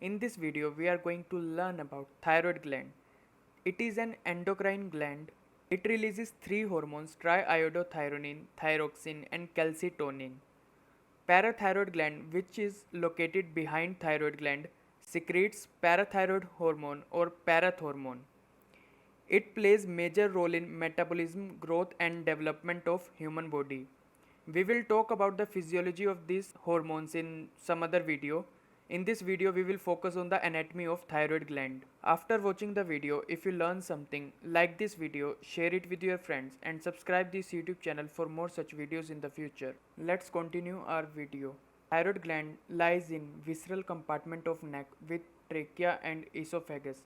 In this video, we are going to learn about thyroid gland. It is an endocrine gland. It releases three hormones triiodothyronine, thyroxine, and calcitonin. Parathyroid gland, which is located behind thyroid gland, secretes parathyroid hormone or parathormone. It plays major role in metabolism, growth and development of human body. We will talk about the physiology of these hormones in some other video. In this video we will focus on the anatomy of thyroid gland. After watching the video, if you learn something, like this video, share it with your friends and subscribe this YouTube channel for more such videos in the future. Let's continue our video. Thyroid gland lies in visceral compartment of neck with trachea and esophagus.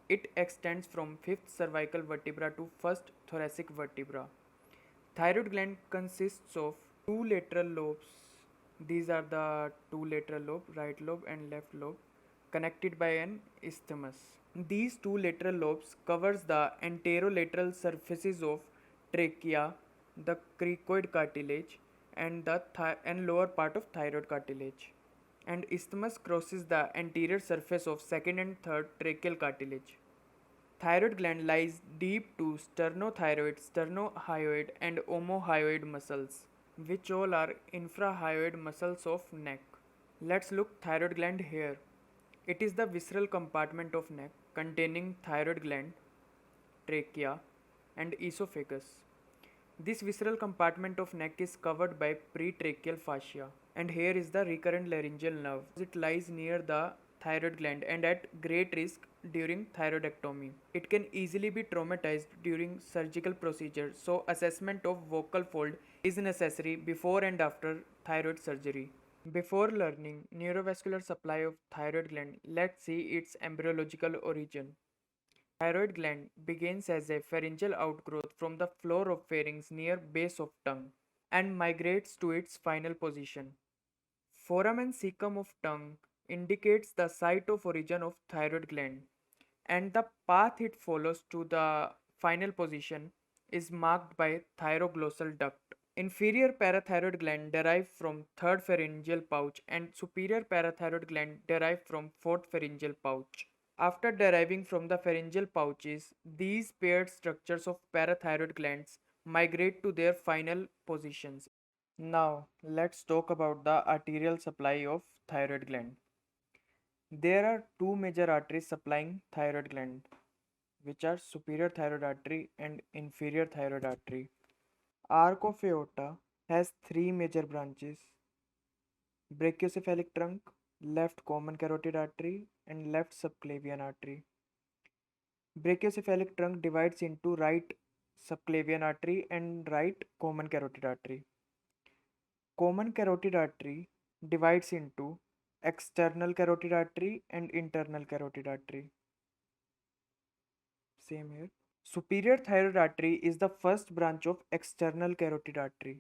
It extends from 5th cervical vertebra to 1st thoracic vertebra. Thyroid gland consists of two lateral lobes. These are the two lateral lobe, right lobe and left lobe, connected by an isthmus. These two lateral lobes covers the anterolateral surfaces of trachea, the cricoid cartilage, and the lower part of thyroid cartilage. And isthmus crosses the anterior surface of second and third tracheal cartilage. Thyroid gland lies deep to sternothyroid, sternohyoid and omohyoid muscles, which all are infrahyoid muscles of neck. Let's look thyroid gland here. It is the visceral compartment of neck containing thyroid gland, trachea and esophagus. This visceral compartment of neck is covered by pretracheal fascia, and here is the recurrent laryngeal nerve. It lies near the thyroid gland and at great risk during thyroidectomy. It can easily be traumatized during surgical procedure, so assessment of vocal fold is necessary before and after thyroid surgery. Before learning neurovascular supply of thyroid gland, let's see its embryological origin. Thyroid gland begins as a pharyngeal outgrowth from the floor of pharynx near base of tongue and migrates to its final position. Foramen cecum of tongue indicates the site of origin of thyroid gland, and the path it follows to the final position is marked by thyroglossal duct. Inferior parathyroid gland derived from third pharyngeal pouch and superior parathyroid gland derived from fourth pharyngeal pouch. After deriving from the pharyngeal pouches, these paired structures of parathyroid glands migrate to their final positions. Now, let's talk about the arterial supply of thyroid gland. There are two major arteries supplying thyroid gland, which are superior thyroid artery and inferior thyroid artery. Arc of aorta has three major branches: brachiocephalic trunk, left common carotid artery, and left subclavian artery. Brachiocephalic trunk divides into right subclavian artery and right common carotid artery. Common carotid artery divides into external carotid artery and internal carotid artery. Same here. Superior thyroid artery is the first branch of external carotid artery.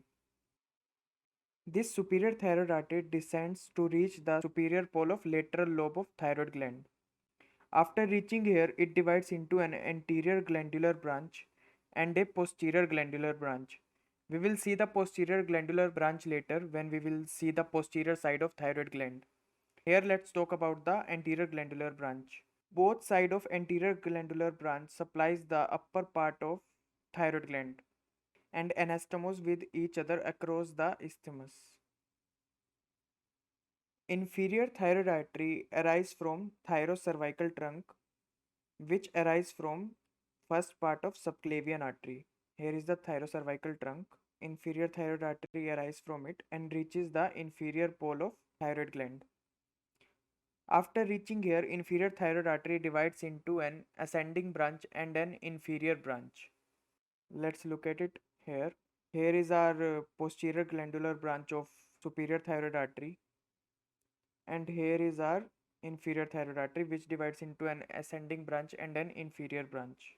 This superior thyroid artery descends to reach the superior pole of lateral lobe of thyroid gland. After reaching here, it divides into an anterior glandular branch and a posterior glandular branch. We will see the posterior glandular branch later when we will see the posterior side of thyroid gland. Here let's talk about the anterior glandular branch. Both side of anterior glandular branch supplies the upper part of thyroid gland and anastomose with each other across the isthmus. Inferior thyroid artery arises from thyrocervical trunk, which arise from first part of subclavian artery. Here is the thyrocervical trunk. Inferior thyroid artery arises from it and reaches the inferior pole of thyroid gland. After reaching here, inferior thyroid artery divides into an ascending branch and an inferior branch. Let's look at it here. Here is our posterior glandular branch of superior thyroid artery, and here is our inferior thyroid artery, which divides into an ascending branch and an inferior branch.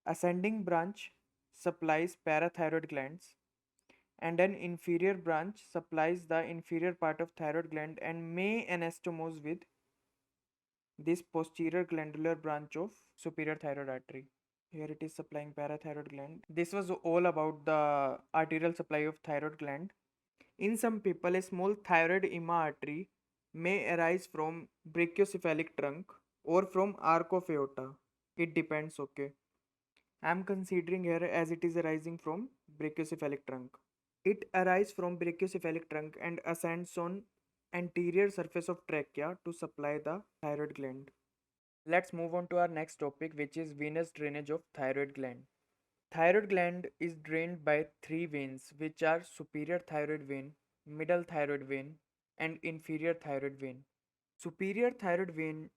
Ascending branch supplies parathyroid glands, and an inferior branch supplies the inferior part of thyroid gland and may anastomose with this posterior glandular branch of superior thyroid artery. Here it is supplying parathyroid gland. This was all about the arterial supply of thyroid gland. In some people, a small thyroid ima artery may arise from brachiocephalic trunk or from arc of aorta. It depends, okay. I am considering here as it is arising from brachiocephalic trunk. It arises from brachiocephalic trunk and ascends on anterior surface of trachea to supply the thyroid gland. Let's move on to our next topic, which is venous drainage of thyroid gland. Thyroid gland is drained by three veins, which are superior thyroid vein, middle thyroid vein, and inferior thyroid vein. Superior thyroid vein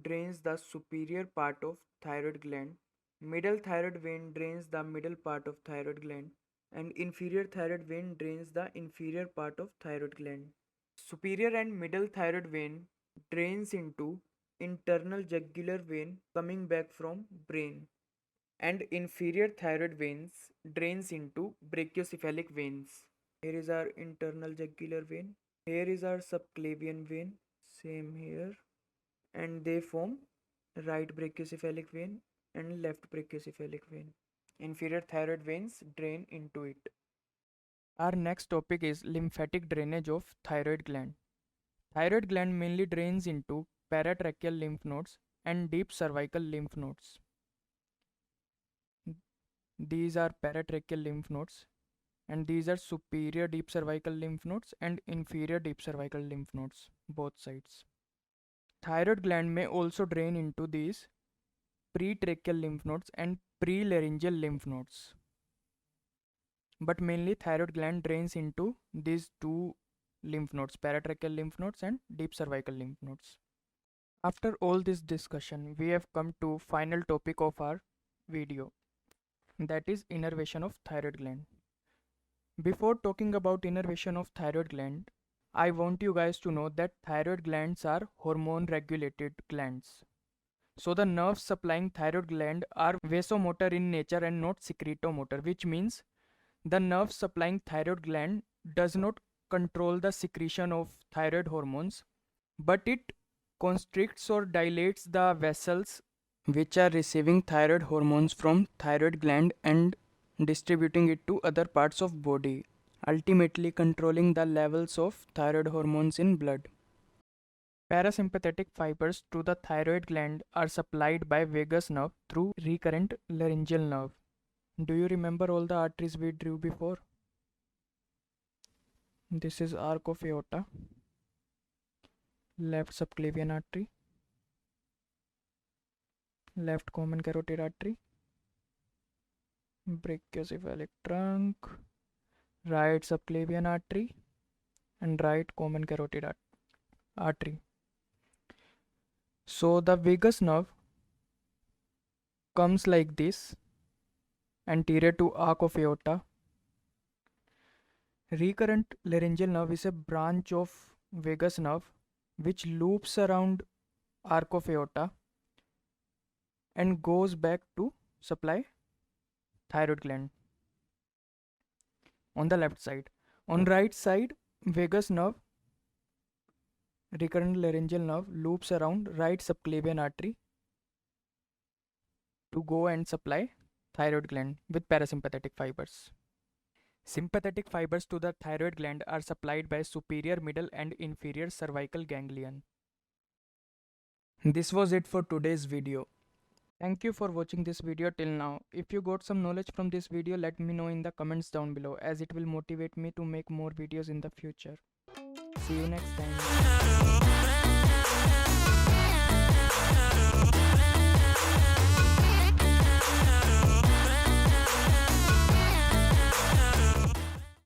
drains the superior part of thyroid gland, middle thyroid vein drains the middle part of thyroid gland, and inferior thyroid vein drains the inferior part of thyroid gland. Superior and middle thyroid vein drains into internal jugular vein coming back from brain, and inferior thyroid veins drains into brachiocephalic veins. Here is our internal jugular vein. Here is our subclavian vein. Same here. And they form right brachiocephalic vein and left brachiocephalic vein. Inferior thyroid veins drain into it. Our next topic is lymphatic drainage of thyroid gland. Thyroid gland mainly drains into paratracheal lymph nodes and deep cervical lymph nodes. These are paratracheal lymph nodes, and these are superior deep cervical lymph nodes and inferior deep cervical lymph nodes, both sides. Thyroid gland may also drain into these pretracheal lymph nodes and prelaryngeal lymph nodes. But mainly thyroid gland drains into these two lymph nodes, paratracheal lymph nodes and deep cervical lymph nodes. After all this discussion, we have come to final topic of our video, that is innervation of thyroid gland. Before talking about innervation of thyroid gland, I want you guys to know that thyroid glands are hormone regulated glands. So the nerves supplying thyroid gland are vasomotor in nature and not secretomotor, which means the nerve supplying thyroid gland does not control the secretion of thyroid hormones, but it constricts or dilates the vessels which are receiving thyroid hormones from thyroid gland and distributing it to other parts of body, ultimately controlling the levels of thyroid hormones in blood. Parasympathetic fibers to the thyroid gland are supplied by vagus nerve through recurrent laryngeal nerve. Do you remember all the arteries we drew before? This is arc of aorta, left subclavian artery, left common carotid artery, brachiocephalic trunk, right subclavian artery, and right common carotid artery. So the vagus nerve comes like this, anterior to arc of aorta. Recurrent laryngeal nerve is a branch of vagus nerve which loops around arc of aorta and goes back to supply thyroid gland on the left side. On right side, vagus nerve, recurrent laryngeal nerve loops around right subclavian artery to go and supply thyroid gland with parasympathetic fibers. Sympathetic fibers to the thyroid gland are supplied by superior, middle and inferior cervical ganglion. This was it for today's video. Thank you for watching this video till now. If you got some knowledge from this video, let me know in the comments down below, as it will motivate me to make more videos in the future. See you next time.